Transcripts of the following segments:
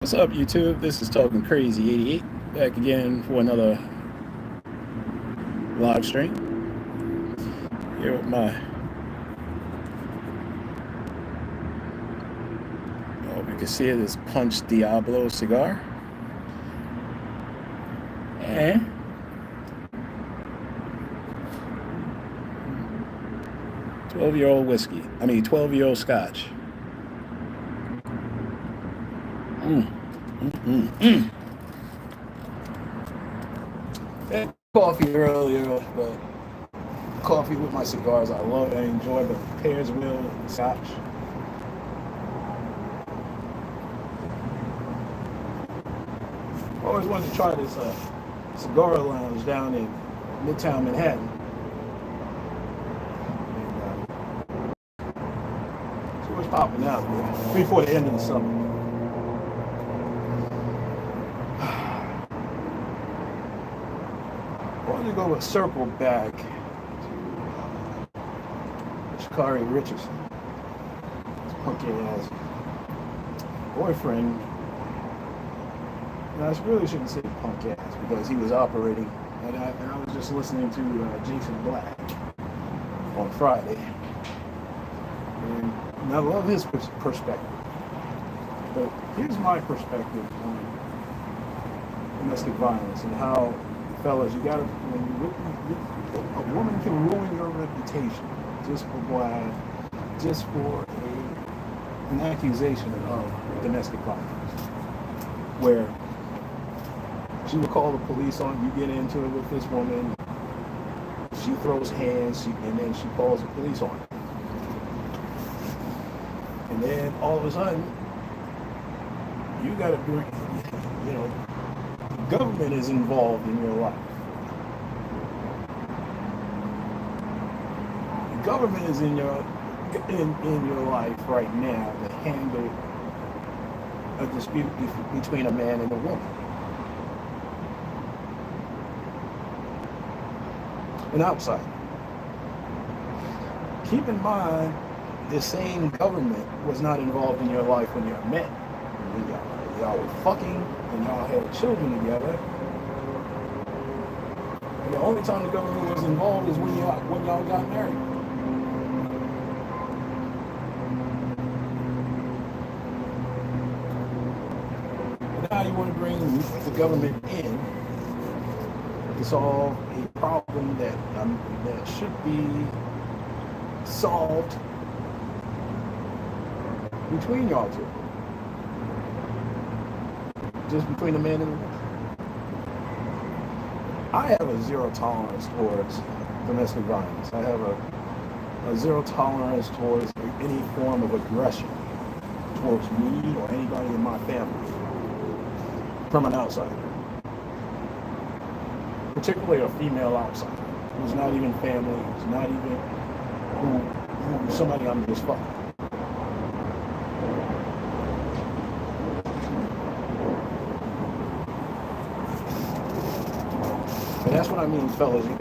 What's up, YouTube? This is talkincrazy88 back again for another live stream. Here with my, you can see it is Punch Diablo cigar and 12-year-old whiskey. 12-year-old scotch. Had coffee earlier, but coffee with my cigars I love. I enjoy the Pears Wheel scotch. I always wanted to try this cigar lounge down in Midtown Manhattan. See what's popping out there before the end of the summer. I want to go and circle back to Sha'Carri Richardson, his punky ass boyfriend. And I really shouldn't say punk ass because he was operating, and I was just listening to Jason Black on Friday, and I love his perspective. But here's my perspective on domestic violence and how, fellas, you gotta, a woman can ruin your reputation just for an accusation of domestic violence, where she will call the police on you, get into it with this woman, she throws hands, and then she calls the police on her. And then all of a sudden, you gotta bring, the government is involved in your life. The government is in your life right now to handle a dispute between a man and a woman. An outsider. Keep in mind, the same government was not involved in your life when y'all met. When y'all were fucking and y'all had children together. And the only time the government was involved is when y'all got married. And now you want to bring the government in to solve a problem that should be solved between y'all two. Just between the man and the woman. I have a zero tolerance towards domestic violence. I have a zero tolerance towards any form of aggression towards me or anybody in my family from an outsider. Particularly a female outsider who's not even family, who's not even who somebody I'm just fucking. And that's what I mean, fellas. You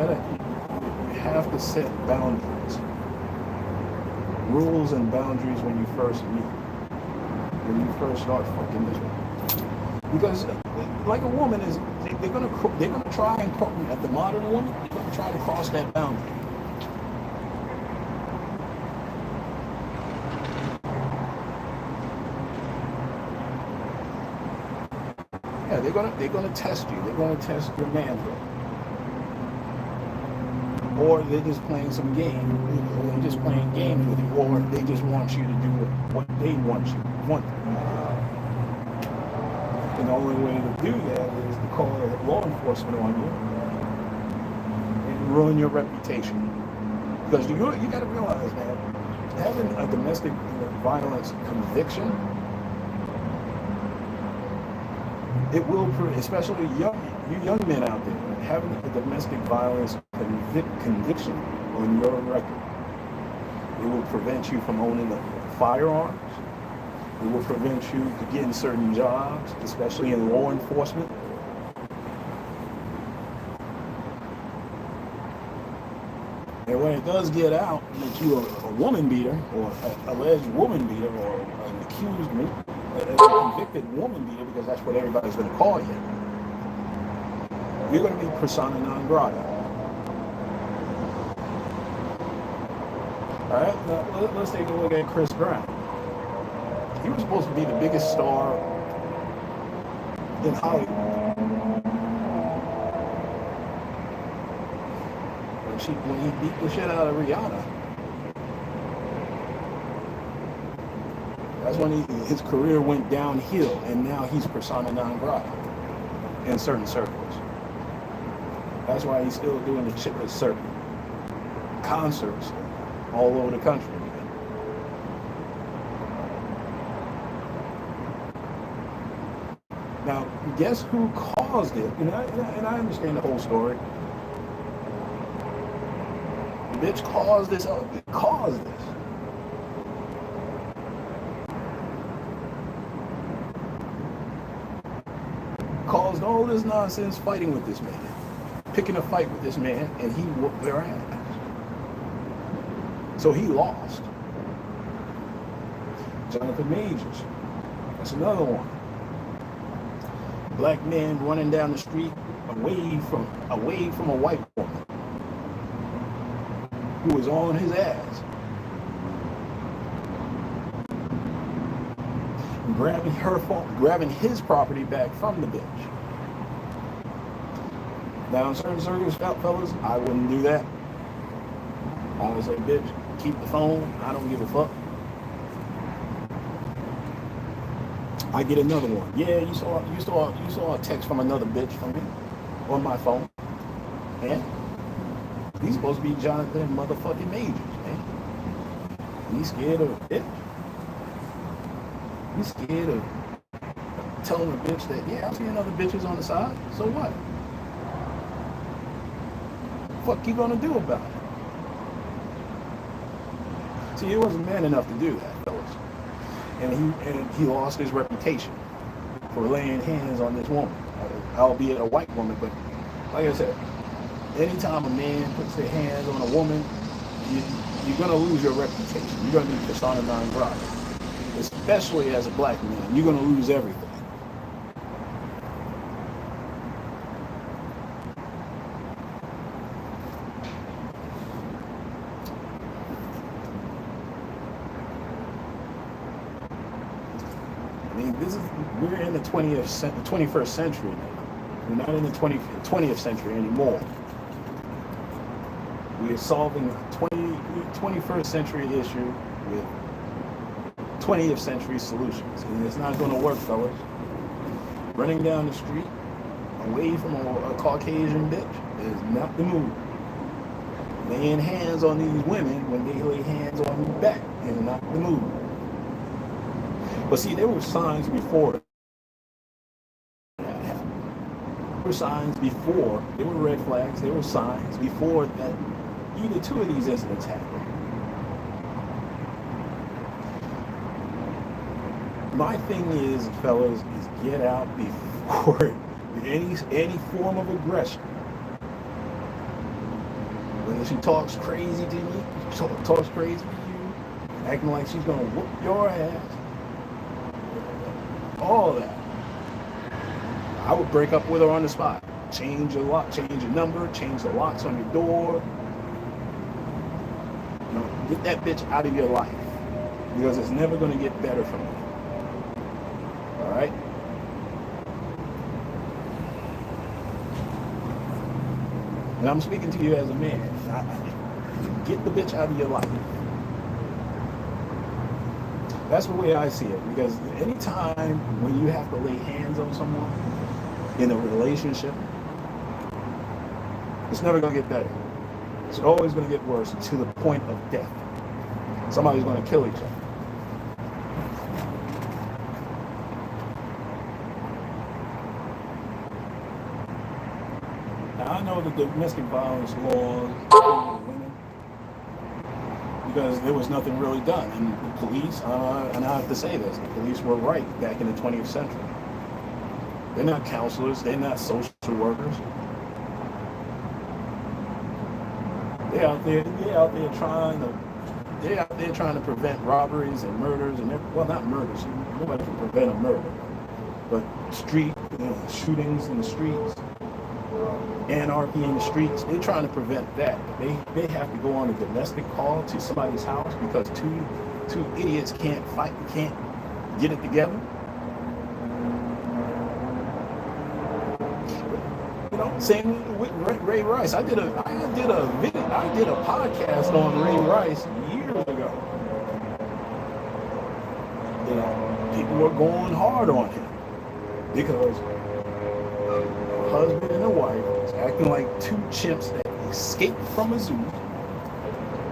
have to set boundaries, rules and boundaries when you first meet, when you first start fucking this one. Because, like a woman is, they're gonna try and at the modern woman, they're gonna try to cross that boundary. Yeah, they're gonna test you. They're gonna test your manhood. Or they're just playing some game. They're just playing games with you, or they just want you to do what they want you to want. And the only way to do that is to call law enforcement on you and ruin your reputation. Because you got to realize, man, having a domestic violence conviction, it will, especially you young men out there, having a domestic violence conviction on your record, it will prevent you from owning firearms. It will prevent you from getting certain jobs, especially in law enforcement. And when it does get out that you're a woman beater, or an alleged woman beater, or an accused as a convicted woman beater, because that's what everybody's going to call you, you're going to be persona non grata. All right, now let's take a look at Chris Brown. He was supposed to be the biggest star in Hollywood. When he beat the shit out of Rihanna, that's when his career went downhill, and now he's persona non grata in certain circles. That's why he's still doing the shit with certain concerts all over the country. Now, guess who caused it? And I understand the whole story. The bitch caused this. Caused this. Caused all this nonsense fighting with this man. Picking a fight with this man, and he whooped their ass. So he lost. Jonathan Majors. That's another one. Black man running down the street away from a white woman who was on his ass, grabbing his property back from the bitch. Now in certain circles, fellas, I wouldn't do that. I would say, bitch, keep the phone. I don't give a fuck. I get another one. Yeah, you saw a text from another bitch from me on my phone. And he's supposed to be Jonathan motherfucking Majors, man. He's scared of a bitch. He's scared of telling a bitch that, yeah, I'm seeing other bitches on the side. So what? What you gonna do about it? See, he wasn't man enough to do that, fellas. And he lost his reputation for laying hands on this woman, albeit a white woman. But like I said, anytime a man puts their hands on a woman, you're going to lose your reputation. You're going to be persona non grata. Especially as a black man, you're going to lose everything. I mean, we're in the 21st century now. We're not in the 20th century anymore. We are solving a 21st century issue with 20th century solutions. And it's not going to work, fellas. Running down the street away from a Caucasian bitch is not the move. Laying hands on these women when they lay hands on you back is not the move. But see, there were signs before that happened. There were signs before. There were red flags. There were signs before that either two of these incidents happened. My thing is, fellas, is get out before any form of aggression. When she talks crazy to you, talks crazy to you, acting like she's gonna whoop your ass, all of that, I would break up with her on the spot. Change your lock, change your number, change the locks on your door. You know, get that bitch out of your life, because it's never gonna get better from you. All right. And I'm speaking to you as a man. Get the bitch out of your life. That's the way I see it. Because anytime when you have to lay hands on someone in a relationship, it's never going to get better. It's always going to get worse to the point of death. Somebody's going to kill each other. Now, I know the domestic violence laws for women, because there was nothing really done. And the police, and I have to say this, the police were right back in the 20th century. They're not counselors, they're not social workers. They're out there trying to prevent robberies and murders and well, not murders, nobody can prevent a murder. But shootings in the streets, anarchy in the streets, they're trying to prevent that. They have to go on a domestic call to somebody's house because two idiots can't get it together. Same with Ray Rice. I did a podcast on Ray Rice years ago. People were going hard on him because a husband and a wife was acting like two chimps that escaped from a zoo,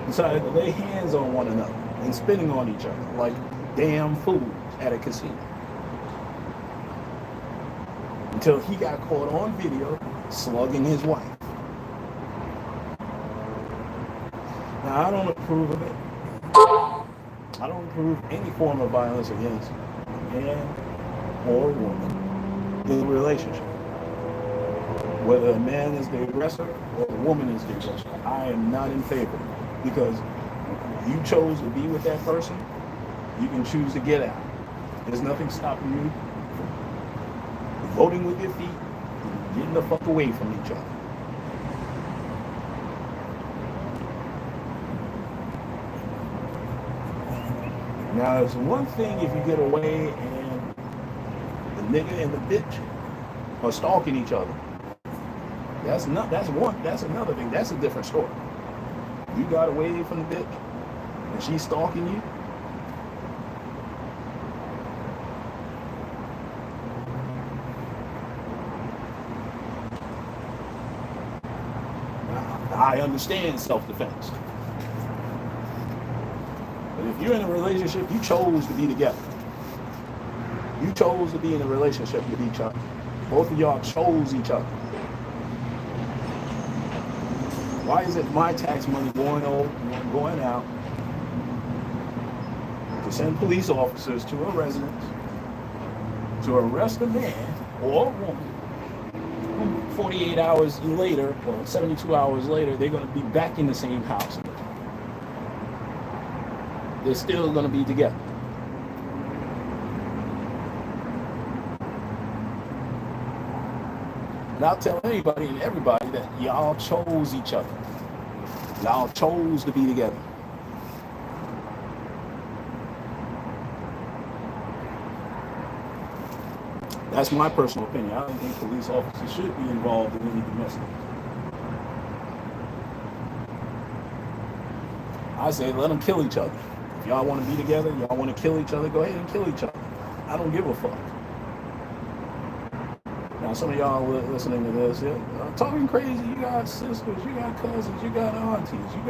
decided to lay hands on one another and spitting on each other like damn fools at a casino. Until he got caught on video slugging his wife. Now, I don't approve of it. I don't approve any form of violence against a man or a woman in a relationship. Whether a man is the aggressor or a woman is the aggressor, I am not in favor. Because you chose to be with that person, you can choose to get out. There's nothing stopping you from voting with your feet, getting the fuck away from each other. Now, it's one thing if you get away and the nigga and the bitch are stalking each other. That's another thing. That's a different story. You got away from the bitch and she's stalking you. I understand self-defense. But if you're in a relationship, you chose to be together. You chose to be in a relationship with each other. Both of y'all chose each other. Why is it my tax money going out to send police officers to a residence to arrest a man or a woman? 48 hours later, or 72 hours later, they're going to be back in the same house. They're still going to be together. And I'll tell anybody and everybody that y'all chose each other. Y'all chose to be together. That's my personal opinion. I don't think police officers should be involved in any domestic. I say let them kill each other. If y'all want to be together, y'all want to kill each other, go ahead and kill each other. I don't give a fuck. Now, some of y'all listening to this, talking crazy, you got sisters, you got cousins, you got aunties, you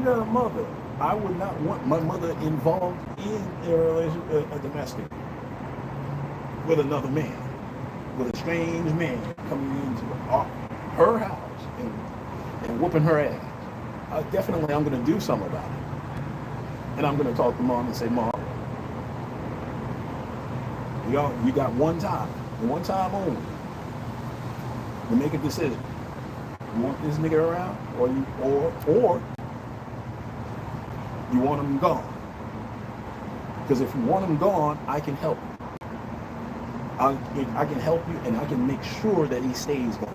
got a mother. I would not want my mother involved in a relationship, a domestic, with another man, with a strange man coming into her house and whooping her ass. I'm going to do something about it. And I'm going to talk to mom and say, Mom, you got one time only, to make a decision. You want this nigga around, or you want him gone? Because if you want him gone, I can help you. I can help you, and I can make sure that he stays gone.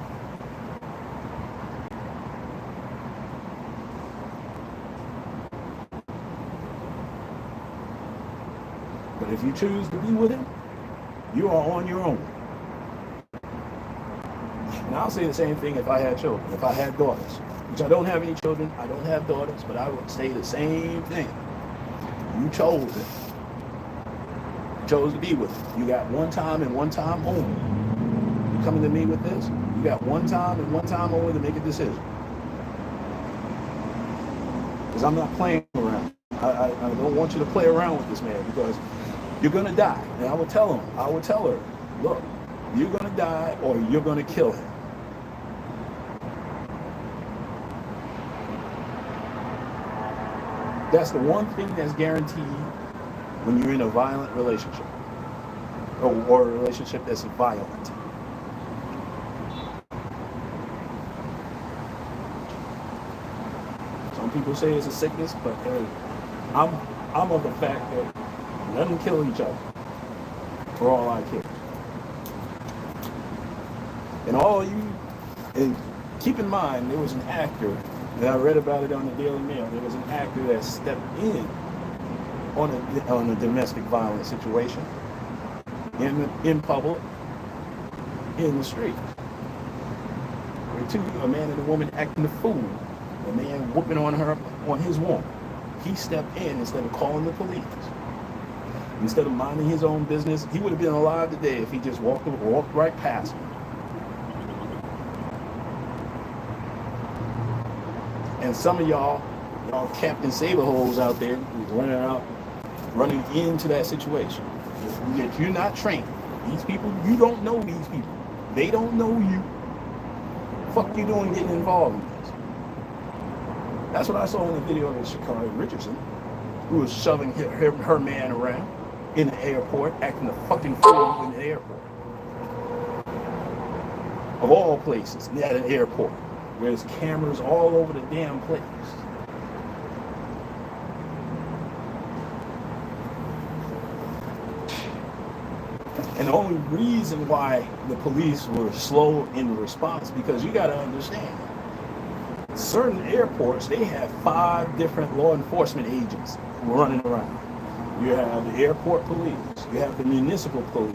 But if you choose to be with him, you are on your own. And I'll say the same thing if I had children, if I had daughters, which I don't have any children, I don't have daughters, but I would say the same thing. You chose it. You chose to be with him. You got one time and one time only. You coming to me with this? You got one time and one time only to make a decision. Because I'm not playing around. I don't want you to play around with this man, because you're going to die. And I would tell her, look, you're going to die or you're going to kill him. That's the one thing that's guaranteed when you're in a violent relationship, or a relationship that's violent. Some people say it's a sickness, but hey, I'm of the fact that let them kill each other. for all I care. And keep in mind, there was an actor, and I read about it on the Daily Mail, there was an actor that stepped in on a domestic violence situation in public, in the street. A man and a woman acting a fool, a man whooping on his woman. He stepped in instead of calling the police. Instead of minding his own business, he would have been alive today if he just walked right past him. And some of y'all Captain Saberholes out there running into that situation. If you're not trained, these people, you don't know these people. They don't know you. Fuck you doing getting involved in this? That's what I saw in the video of Sha'Carri Richardson, who was shoving her man around in the airport, acting a fucking fool in the airport. Of all places, at an airport, where there's cameras all over the damn place. And the only reason why the police were slow in response, because you got to understand, certain airports, they have 5 different law enforcement agents running around. You have the airport police, you have the municipal police,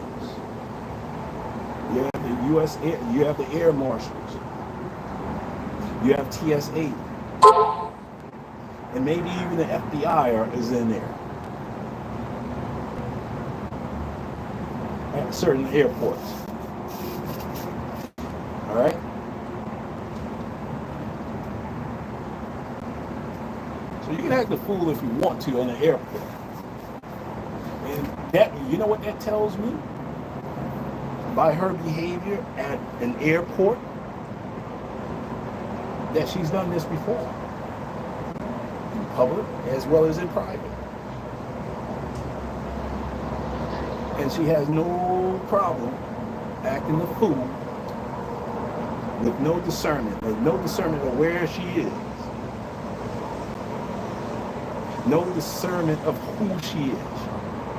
you have the U.S. Air, you have the air marshals, you have TSA, and maybe even the FBI is in there at certain airports. All right. So you can act a fool if you want to in an airport. And that, you know what that tells me? By her behavior at an airport, that she's done this before. In public as well as in private. And she has no problem acting the fool with no discernment of where she is. No discernment of who she is.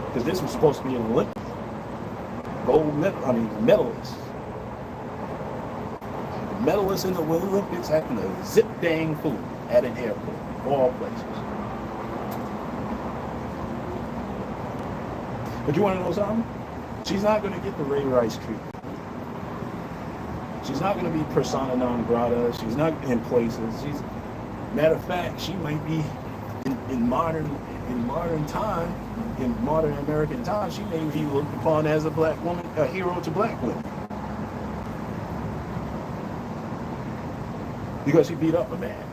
Because this was supposed to be an Olympic. Medalist. The medalist in the Olympics acting a zip dang fool at an airport, of all places. But you want to know something? She's not going to get the Ray Rice treatment. She's not going to be persona non grata. She's not in places. Matter of fact, she might be in modern American time, she may be looked upon as a black woman, a hero to black women. Because she beat up a man.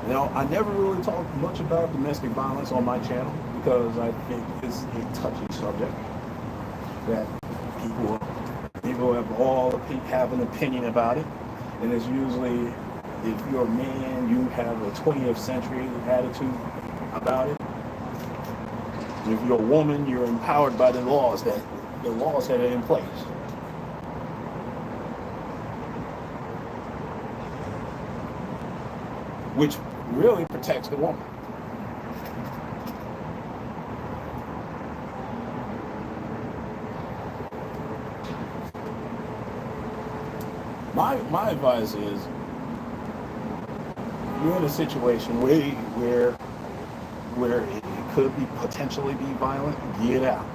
Now, I never really talked much about domestic violence on my channel because I think it's a touchy subject that people have an opinion about it, and it's usually, if you're a man, you have a 20th century attitude about it. If you're a woman, you're empowered by the laws that are in place. Which really protects the woman. My advice is, you're in a situation where it could potentially be violent, get out.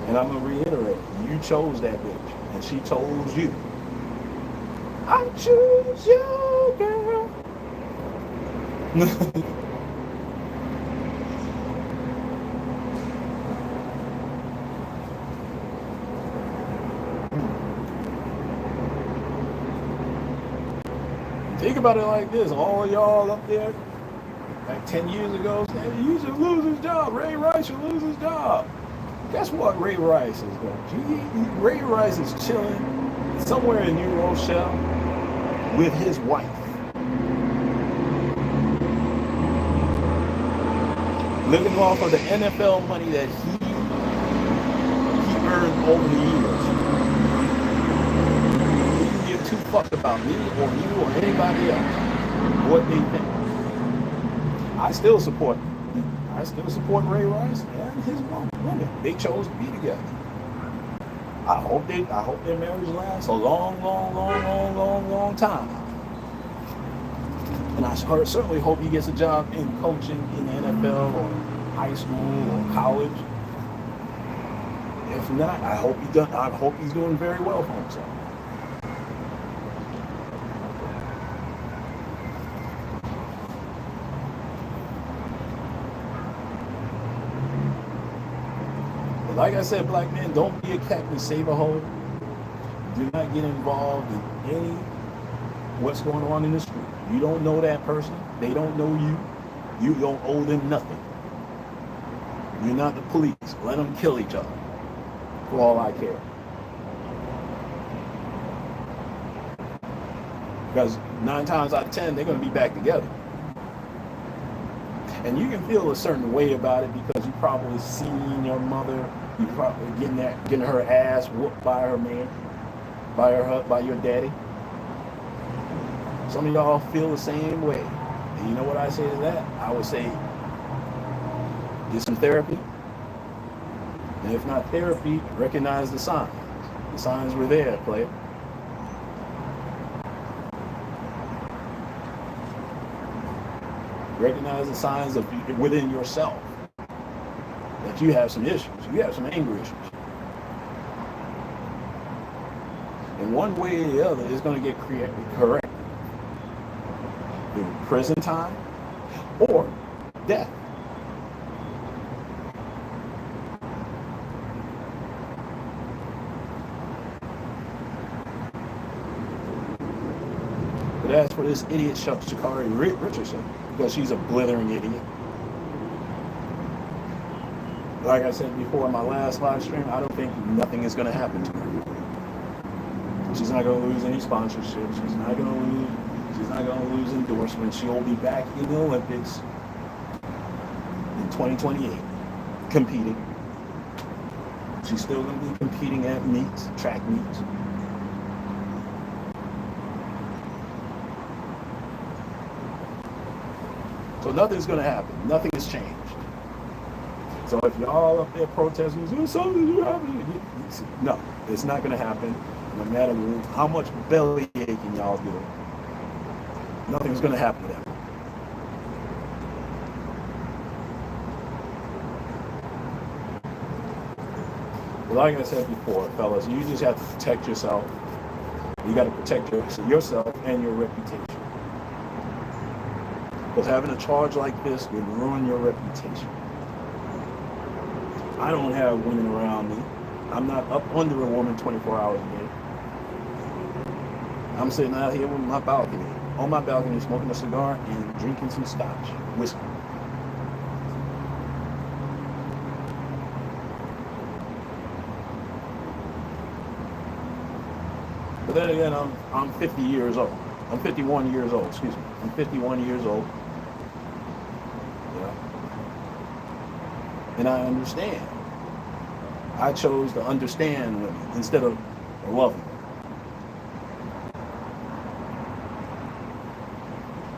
And I'm gonna reiterate, you chose that bitch, and she chose you. I choose you, girl. Think about it like this, all y'all up there, like 10 years ago, saying, you should lose his job, Ray Rice should lose his job. Guess what Ray Rice is doing? Ray Rice is chilling somewhere in New Rochelle with his wife. Living off of the NFL money that he earned over the years. two fucks about me or you or anybody else, what they think. I still support Ray Rice and his woman. They chose to be together. I hope their marriage lasts a long time. And I certainly hope he gets a job in coaching in the NFL or high school or college. If not, I hope he's doing very well for himself. But like I said, black men, don't be a Captain Save-A-Hole. Do not get involved in any what's going on in the street. You don't know that person. They don't know you. You don't owe them nothing. You're not the police. Let them kill each other. For all I care. Because 9 times out of 10, they're going to be back together. And you can feel a certain way about it because you probably seen your mother, you probably getting her ass whooped by her man, by your daddy. Some of y'all feel the same way. And you know what I say to that? I would say, get some therapy. And if not therapy, recognize the signs. The signs were there, player. Recognize the signs of within yourself that you have some issues. You have some anger issues. And one way or the other is going to get corrected. Either prison time or death. But as for this idiot Sha'Carri Richardson, because she's a blithering idiot. Like I said before in my last live stream, I don't think nothing is going to happen to her. She's not going to lose any sponsorships. She's not going to lose endorsements. She'll be back in the Olympics in 2028, competing. She's still going to be competing at meets, track meets. So nothing's going to happen. Nothing has changed. So if y'all up there protesting, something's happening. No, it's not going to happen. No matter how much belly aching y'all do, nothing's going to happen to them. But like I said before, fellas, you just have to protect yourself. You got to protect yourself and your reputation. Because having a charge like this would ruin your reputation. I don't have women around me. I'm not up under a woman 24 hours a day. I'm sitting out here on my balcony, smoking a cigar and drinking some scotch, whiskey. But then again, I'm 50 years old. I'm 51 years old, excuse me. I'm 51 years old. Yeah. And I understand. I chose to understand women instead of love them.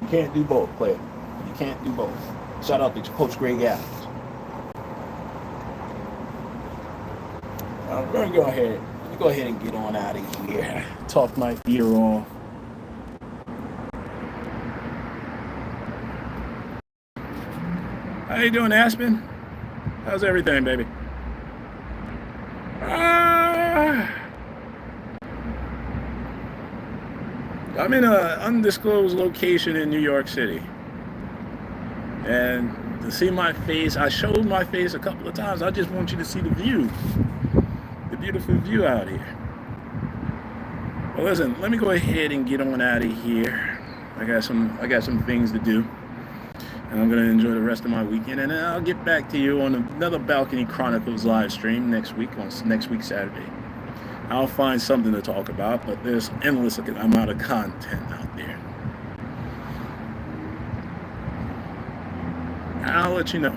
You can't do both, player. You can't do both. Shout out to Coach Greg Adams. I'm going to go ahead and get on out of here. Talk my ear off. How you doing, Aspen? How's everything, baby? I'm in an undisclosed location in New York City. And to see my face, I showed my face a couple of times. I just want you to see the view. The beautiful view out here. Well, listen, let me go ahead and get on out of here. I got some things to do. And I'm going to enjoy the rest of my weekend. And I'll get back to you on another Balcony Chronicles live stream next week, Saturday. I'll find something to talk about, but there's endless amount of content out there. I'll let you know.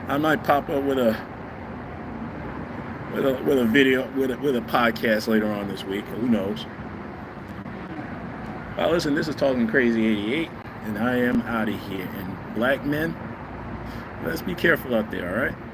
I might pop up with a video, with a podcast later on this week. Who knows? Well, listen, this is Talking Crazy 88, and I am out of here. And black men, let's be careful out there, all right?